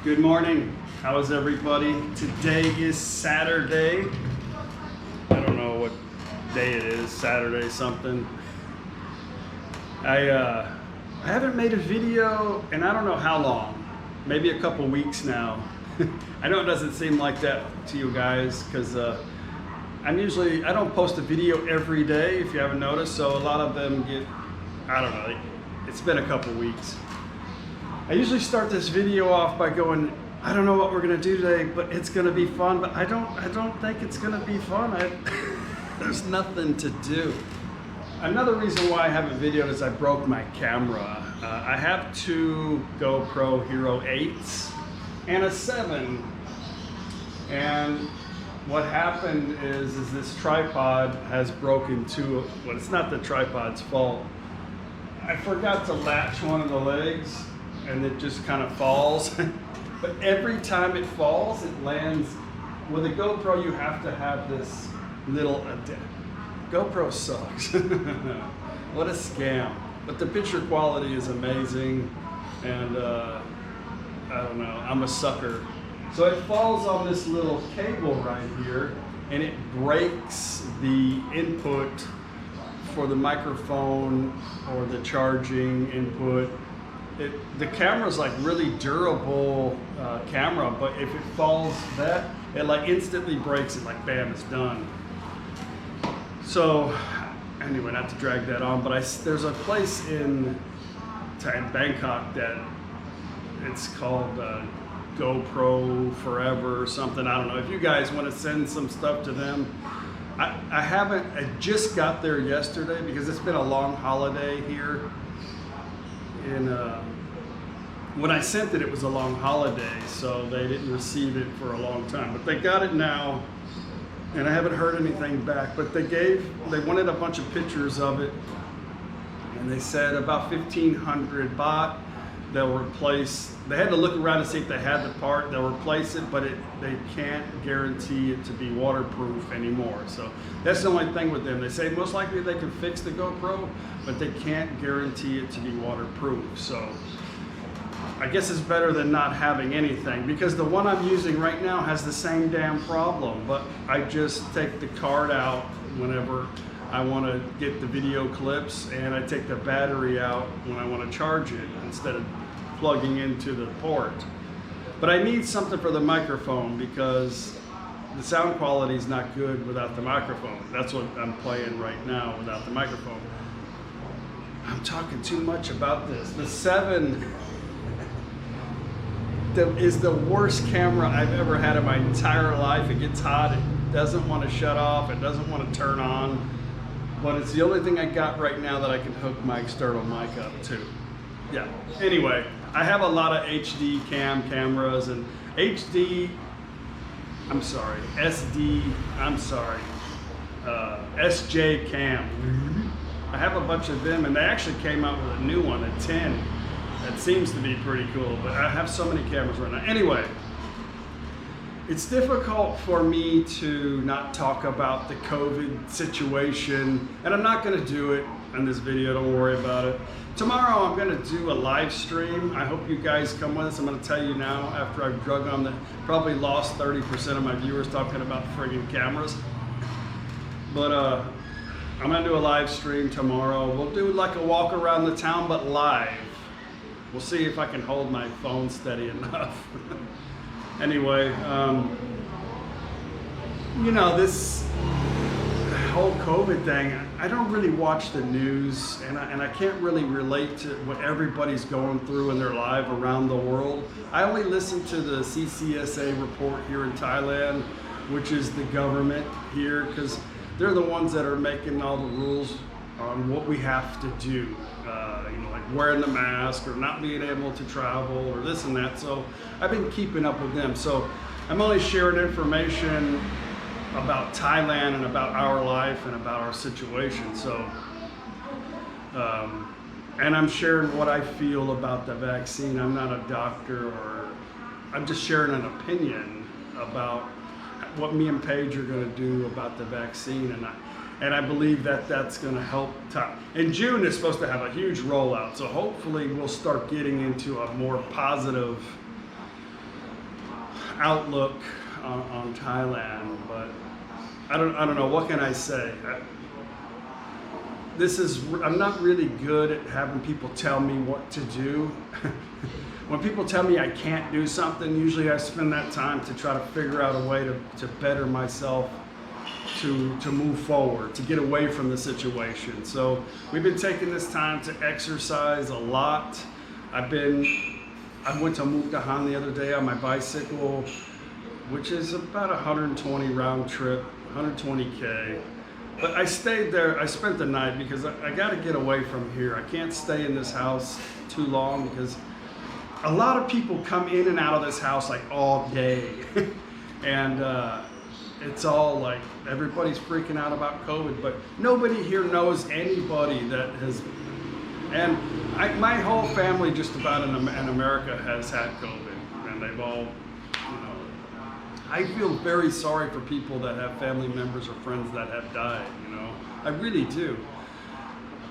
Good morning. How is everybody? Today is Saturday. I don't know what day it is. Saturday something. I haven't made a video in I don't know how long. Maybe a couple weeks now. I know it doesn't seem like that to you guys because I don't post a video every day if you haven't noticed. So a lot of them get, I don't know. It's been a couple weeks. I usually start this video off by going, I don't know what we're gonna do today, but it's gonna be fun. But I don't think it's gonna be fun. There's nothing to do. Another reason why I haven't videoed is I broke my camera. I have two GoPro Hero 8s and a 7. And what happened is this tripod has broken too. Well, it's not the tripod's fault. I forgot to latch one of the legs and it just kind of falls. But every time it falls, it lands. With a GoPro, you have to have this little GoPro sucks. What a scam. But the picture quality is amazing. And I don't know, I'm a sucker. So it falls on this little cable right here and it breaks the input for the microphone or the charging input. The camera's like really durable camera, but if it falls it like instantly breaks it, like bam, it's done. So anyway, not to drag that on, but there's a place in Bangkok that it's called GoPro Forever or something. I don't know. If you guys want to send some stuff to them, I just got there yesterday because it's been a long holiday here. And when I sent it, it was a long holiday, so they didn't receive it for a long time. But they got it now, and I haven't heard anything back. But they wanted a bunch of pictures of it, and they said about 1,500 baht. They'll replace. They had to look around to see if they had the part. They'll replace it, but they can't guarantee it to be waterproof anymore. So that's the only thing with them. They say most likely they can fix the GoPro, but they can't guarantee it to be waterproof. So I guess it's better than not having anything, because the one I'm using right now has the same damn problem. But I just take the card out whenever I want to get the video clips, and I take the battery out when I want to charge it instead of plugging into the port. But I need something for the microphone because the sound quality is not good without the microphone. That's what I'm playing right now without the microphone. I'm talking too much about this. The 7 is the worst camera I've ever had in my entire life. It gets hot, it doesn't want to shut off, it doesn't want to turn on. But it's the only thing I got right now that I can hook my external mic up to. Yeah, anyway, I have a lot of HD cameras and SD, I'm sorry, SD, I'm sorry, SJCAM. I have a bunch of them, and they actually came out with a new one, a 10. That seems to be pretty cool, but I have so many cameras right now. Anyway, it's difficult for me to not talk about the COVID situation, and I'm not going to do it in this video, don't worry about it. Tomorrow I'm going to do a live stream. I hope you guys come with us. I'm going to tell you now, after I've drug on probably lost 30% of my viewers talking about friggin' cameras. But I'm going to do a live stream tomorrow. We'll do like a walk around the town, but live. We'll see if I can hold my phone steady enough. Anyway, you know, this whole COVID thing, I don't really watch the news, and I can't really relate to what everybody's going through in their life around the world. I only listen to the CCSA report here in Thailand, which is the government here, because they're the ones that are making all the rules on what we have to do. You know, like wearing the mask or not being able to travel or this and that. So I've been keeping up with them. So I'm only sharing information about Thailand and about our life and about our situation. So, and I'm sharing what I feel about the vaccine. I'm not a doctor, or I'm just sharing an opinion about what me and Paige are going to do about the vaccine. And I believe that that's going to help. In June, it's supposed to have a huge rollout. So hopefully we'll start getting into a more positive outlook on Thailand, but I don't know, what can I say? I'm not really good at having people tell me what to do. When people tell me I can't do something, usually I spend that time to try to figure out a way to better myself, to move forward, to get away from the situation. So we've been taking this time to exercise a lot. I went to Hunnicutt the other day on my bicycle, which is about 120 round trip, 120K. But I stayed there, I spent the night because I got to get away from here. I can't stay in this house too long because a lot of people come in and out of this house like all day. And it's all like, everybody's freaking out about COVID, but nobody here knows anybody that has, and my whole family just about in America has had COVID, and they've all, I feel very sorry for people that have family members or friends that have died, I really do.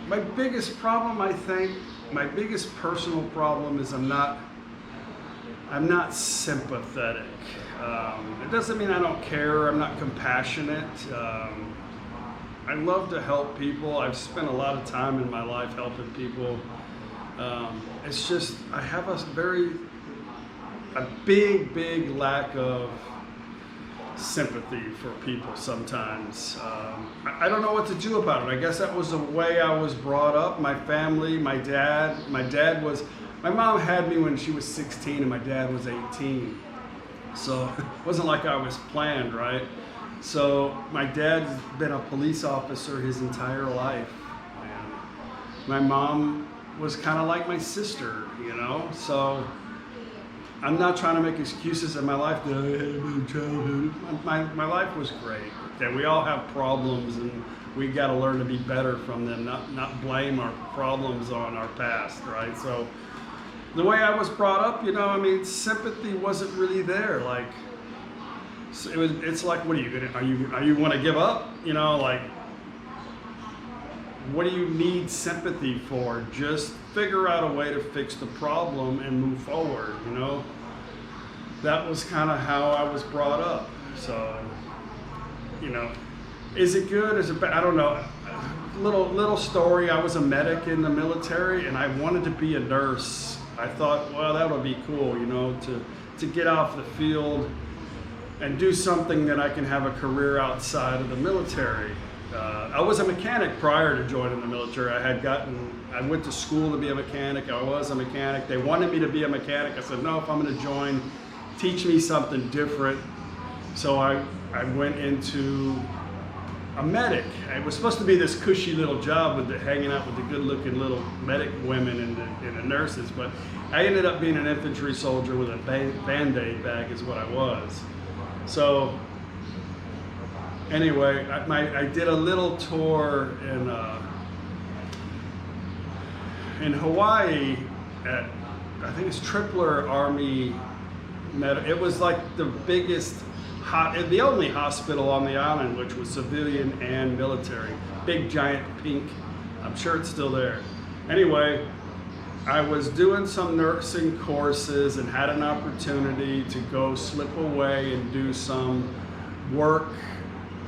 My biggest problem, I think, my biggest personal problem is I'm not sympathetic. It doesn't mean I don't care, I'm not compassionate. I love to help people. I've spent a lot of time in my life helping people. It's just, I have a big lack of sympathy for people sometimes. I don't know what to do about it. I guess that was the way I was brought up. My family, my mom had me when she was 16 and my dad was 18. So it wasn't like I was planned, right? So my dad's been a police officer his entire life. And my mom was kind of like my sister, So I'm not trying to make excuses in my life that I had a bad childhood. My life was great. Okay, we all have problems and we got to learn to be better from them, not blame our problems on our past, right? So the way I was brought up, sympathy wasn't really there. Like, it's like, what are you want to give up? What do you need sympathy for? Just figure out a way to fix the problem and move forward, That was kind of how I was brought up. So, is it good? Is it bad? I don't know. Little story, I was a medic in the military and I wanted to be a nurse. I thought, well, that would be cool, to get off the field and do something that I can have a career outside of the military. I was a mechanic prior to joining the military. I went to school to be a mechanic. I was a mechanic. They wanted me to be a mechanic. I said, no, if I'm going to join, teach me something different. So I went into a medic. It was supposed to be this cushy little job with hanging out with the good-looking little medic women and the nurses, but I ended up being an infantry soldier with a Band-Aid bag is what I was. So anyway, I did a little tour in Hawaii at, I think it's Tripler Army Med. It was like the biggest, the only hospital on the island, which was civilian and military. Big giant pink. I'm sure it's still there. Anyway, I was doing some nursing courses and had an opportunity to go slip away and do some work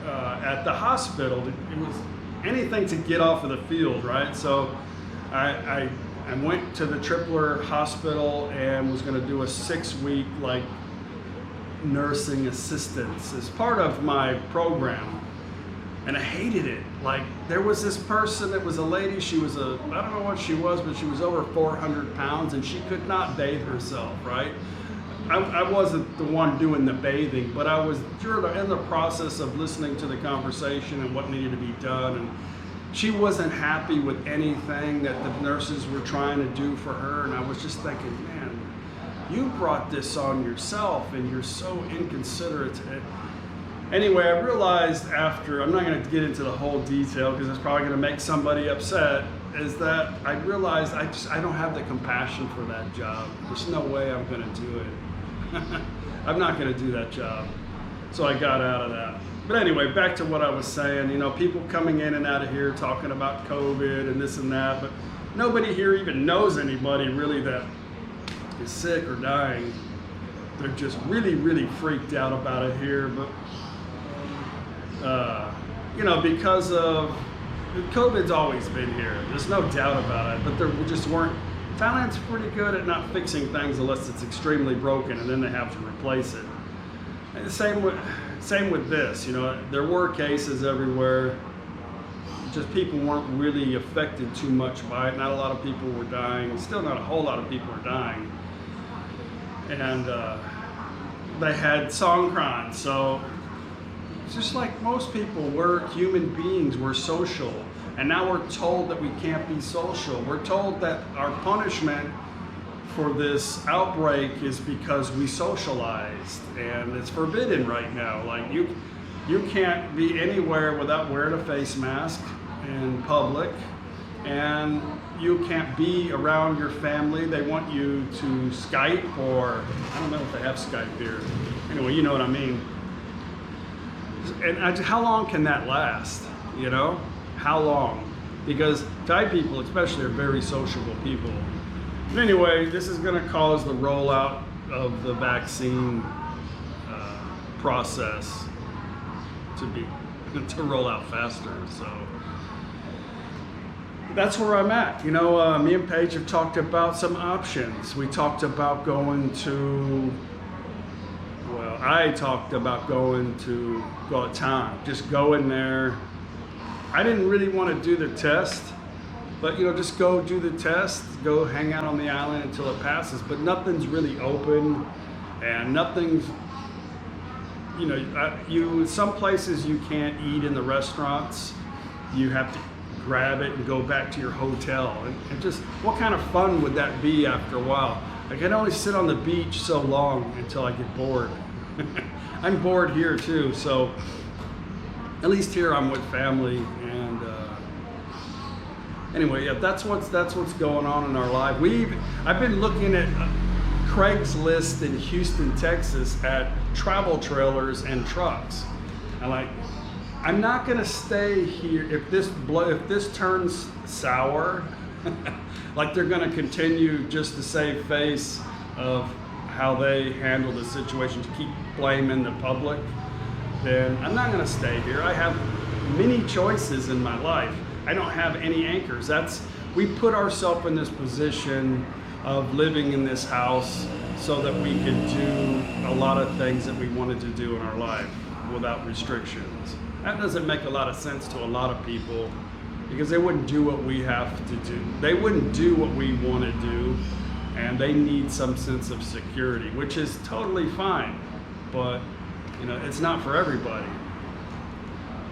at the hospital. It was anything to get off of the field, right? So I went to the Tripler Hospital and was going to do a 6-week nursing assistance as part of my program, and I hated it. Like, there was this person that was a lady. She was I don't know what she was, but she was over 400 pounds and she could not bathe herself, right? I wasn't the one doing the bathing, but I was in the process of listening to the conversation and what needed to be done, and she wasn't happy with anything that the nurses were trying to do for her, and I was just thinking, man, you brought this on yourself and you're so inconsiderate. Anyway, I realized after, I'm not going to get into the whole detail because it's probably going to make somebody upset, is that I realized I don't have the compassion for that job. There's no way I'm going to do it. I'm not going to do that job. So I got out of that. But anyway, back to what I was saying, people coming in and out of here talking about COVID and this and that, but nobody here even knows anybody really that is sick or dying. they're just really freaked out about it here. But you know, because of COVID's always been here. There's no doubt about it. But there just weren't. Thailand's pretty good at not fixing things unless it's extremely broken, and then they have to replace it. And same with this. You know, there were cases everywhere. Just people weren't really affected too much by it. Not a lot of people were dying. Still not a whole lot of people were dying. And they had Songkran. So just like most people, we're human beings, we're social. And now we're told that we can't be social. We're told that our punishment for this outbreak is because we socialized. And it's forbidden right now. Like you can't be anywhere without wearing a face mask in public, and you can't be around your family. They want you to Skype, or I don't know if they have Skype here. Anyway, you know what I mean. And how long can that last? You know, how long? Because Thai people especially are very sociable people. But anyway, this is going to cause the rollout of the vaccine process to roll out faster. So that's where I'm at. You know, me and Paige have talked about some options. We talked about going to, well, I talked about going to Gauteng. Just go in there. I didn't really want to do the test, but you know, just go do the test, go hang out on the island until it passes. But nothing's really open, and nothing's, you know, some places you can't eat in the restaurants. You have to grab it and go back to your hotel. And just, what kind of fun would that be after a while? I can only sit on the beach so long until I get bored. I'm bored here too, so at least here I'm with family. And anyway, yeah, that's what's going on in our life. I've been looking at Craigslist in Houston, Texas, at travel trailers and trucks. And I'm not gonna stay here if this turns sour. Like they're gonna continue just to save face of how they handle the situation, to keep blaming the public, then I'm not gonna stay here. I have many choices in my life. I don't have any anchors. We put ourselves in this position of living in this house so that we could do a lot of things that we wanted to do in our life without restrictions. That doesn't make a lot of sense to a lot of people, because they wouldn't do what we have to do. They wouldn't do what we want to do, and they need some sense of security, which is totally fine, but you know, it's not for everybody.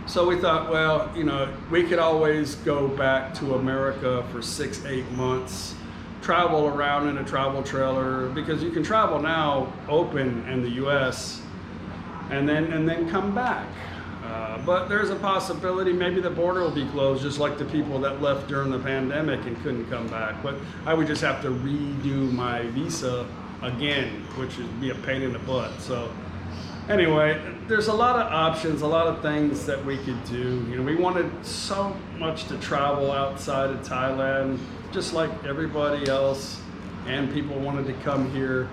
So we thought, well, you know, we could always go back to America for 6-8 months, travel around in a travel trailer, because you can travel now open in the US and then come back. But there's a possibility maybe the border will be closed, just like the people that left during the pandemic and couldn't come back. But I would just have to redo my visa again, which would be a pain in the butt. So anyway, there's a lot of options, a lot of things that we could do. You know, we wanted so much to travel outside of Thailand, just like everybody else, and people wanted to come here.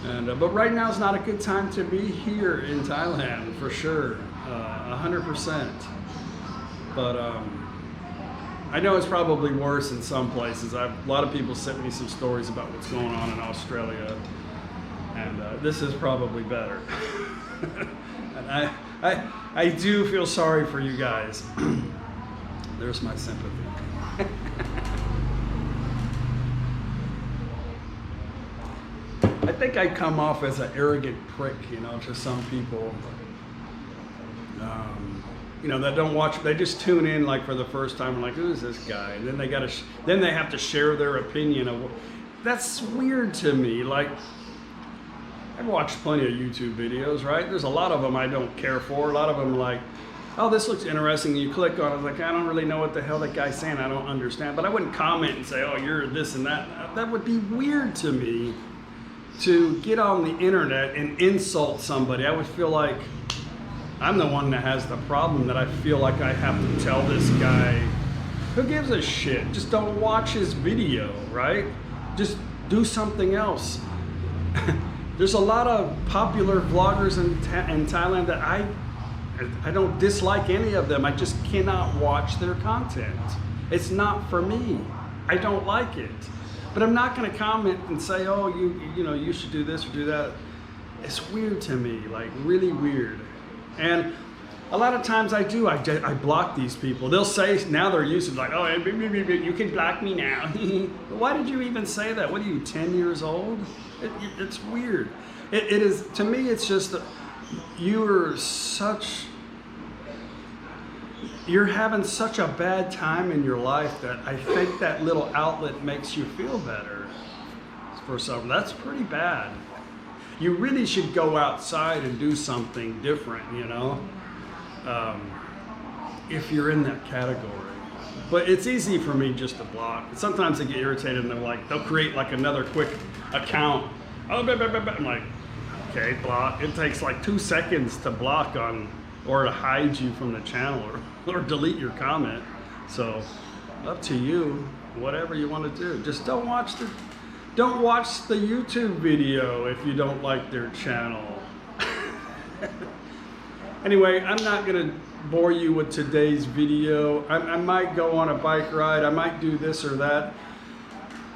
And but right now is not a good time to be here in Thailand, for sure, 100%. But I know it's probably worse in some places. A lot of people sent me some stories about what's going on in Australia, and this is probably better. And I do feel sorry for you guys. There's my sympathy. I think I come off as an arrogant prick, you know, to some people. You know, that don't watch, they just tune in like for the first time, like, who's this guy? And then they have to share their opinion of. That's weird to me. Like, I've watched plenty of YouTube videos, right? There's a lot of them I don't care for. A lot of them like, oh, this looks interesting. You click on it, like, I don't really know what the hell that guy's saying. I don't understand. But I wouldn't comment and say, oh, you're this and that. That would be weird to me, to get on the internet and insult somebody. I would feel like I'm the one that has the problem, that I feel like I have to tell this guy, who gives a shit? Just don't watch his video, right? Just do something else. There's a lot of popular vloggers in Thailand that I don't dislike any of them. I just cannot watch their content. It's not for me. I don't like it. But I'm not going to comment and say, oh, you know, you should do this or do that. It's weird to me, like really weird. And a lot of times I do. I block these people. They'll say, now they're used to like, oh, you can block me now. Why did you even say that? What are you, 10 years old? It's weird. It is, to me, it's just, you're having such a bad time in your life that I think that little outlet makes you feel better for something. That's pretty bad. You really should go outside and do something different, you know, if you're in that category. But it's easy for me just to block. Sometimes I get irritated and they'll create like another quick account. Oh, I'm like, okay, block. It takes like 2 seconds to block or to hide you from the channel or delete your comment. So up to you, whatever you want to do. Just don't watch the YouTube video if you don't like their channel. Anyway, I'm not going to bore you with today's video. I might go on a bike ride. I might do this or that.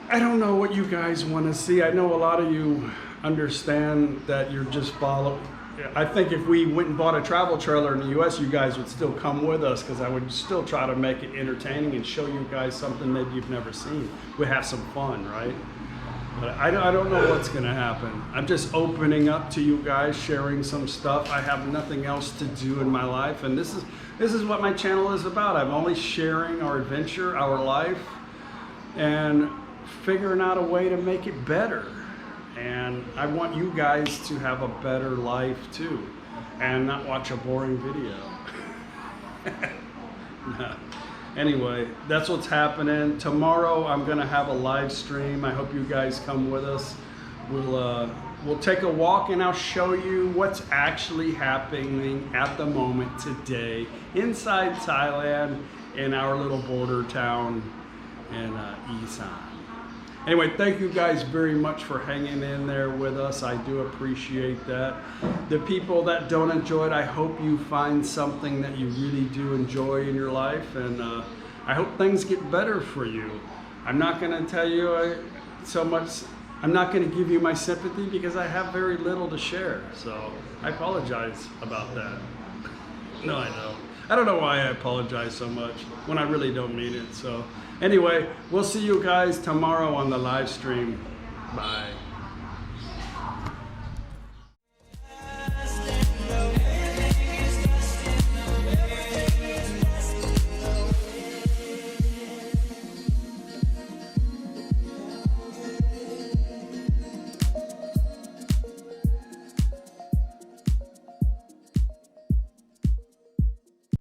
I don't know what you guys want to see. I know a lot of you understand that you're just following. I think if we went and bought a travel trailer in the US, you guys would still come with us because I would still try to make it entertaining and show you guys something maybe you've never seen. We have some fun, right? But I don't know what's going to happen. I'm just opening up to you guys, sharing some stuff. I have nothing else to do in my life, and this is what my channel is about. I'm only sharing our adventure, our life, and figuring out a way to make it better. And I want you guys to have a better life too, and not watch a boring video. No. Anyway, that's what's happening. Tomorrow I'm gonna have a live stream. I hope you guys come with us. We'll take a walk and I'll show you what's actually happening at the moment today inside Thailand in our little border town in Isan. Anyway, thank you guys very much for hanging in there with us. I do appreciate that. The people that don't enjoy it, I hope you find something that you really do enjoy in your life, and I hope things get better for you. I'm not going to tell you so much. I'm not going to give you my sympathy because I have very little to share. So I apologize about that. No, I don't. I don't know why I apologize so much when I really don't mean it. So anyway, we'll see you guys tomorrow on the live stream. Bye.